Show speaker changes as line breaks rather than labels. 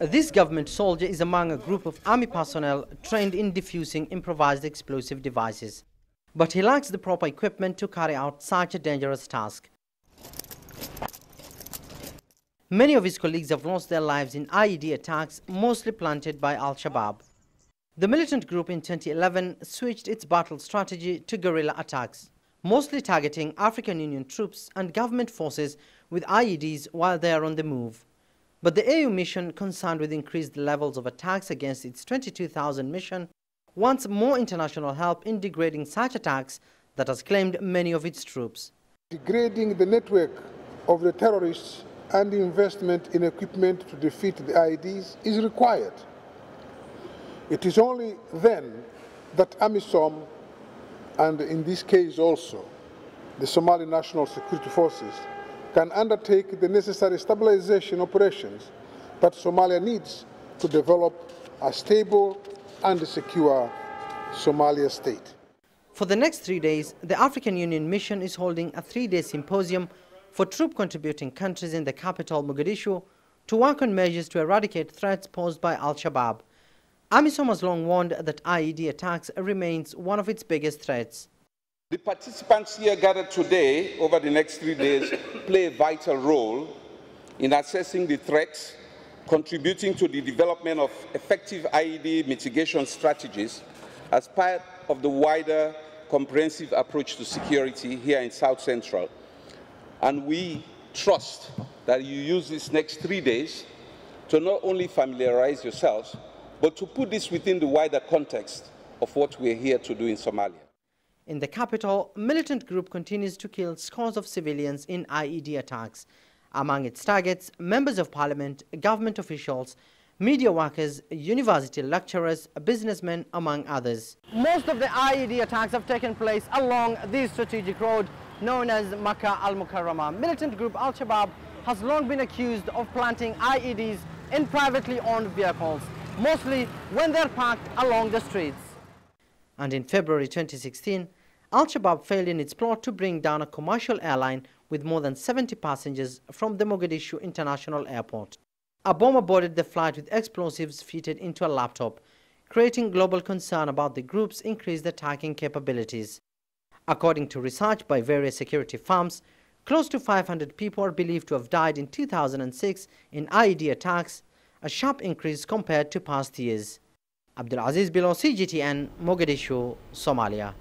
This government soldier is among a group of army personnel trained in defusing improvised explosive devices. But he lacks the proper equipment to carry out such a dangerous task. Many of his colleagues have lost their lives in IED attacks, mostly planted by al-Shabaab. The militant group in 2011 switched its battle strategy to guerrilla attacks, mostly targeting African Union troops and government forces with IEDs while they are on the move. But the AU mission, concerned with increased levels of attacks against its 22,000 mission, wants more international help in degrading such attacks that has claimed many of its troops.
Degrading the network of the terrorists and the investment in equipment to defeat the IEDs is required. It is only then that AMISOM, and in this case also the Somali National Security Forces, can undertake the necessary stabilization operations that Somalia needs to develop a stable and secure Somalia state.
For the next 3 days, the African Union mission is holding a 3-day symposium for troop-contributing countries in the capital, Mogadishu, to work on measures to eradicate threats posed by al-Shabaab. AMISOM has long warned that IED attacks remains one of its biggest threats.
The participants here gathered today over the next 3 days play a vital role in assessing the threats, contributing to the development of effective IED mitigation strategies as part of the wider comprehensive approach to security here in South Central. And we trust that you use these next 3 days to not only familiarize yourselves, but to put this within the wider context of what we're here to do in Somalia.
In the capital, militant group continues to kill scores of civilians in IED attacks. Among its targets, members of parliament, government officials, media workers, university lecturers, businessmen, among others. Most of the IED attacks have taken place along this strategic road known as Makkah al-Mukarramah. Militant group al-Shabaab has long been accused of planting IEDs in privately owned vehicles, mostly when they're parked along the streets. And in February 2016, al-Shabaab failed in its plot to bring down a commercial airline with more than 70 passengers from the Mogadishu International Airport. A bomber boarded the flight with explosives fitted into a laptop, creating global concern about the group's increased attacking capabilities. According to research by various security firms, close to 500 people are believed to have died in 2006 in IED attacks, a sharp increase compared to past years. Abdulaziz, Billow, CGTN, Mogadishu, Somalia.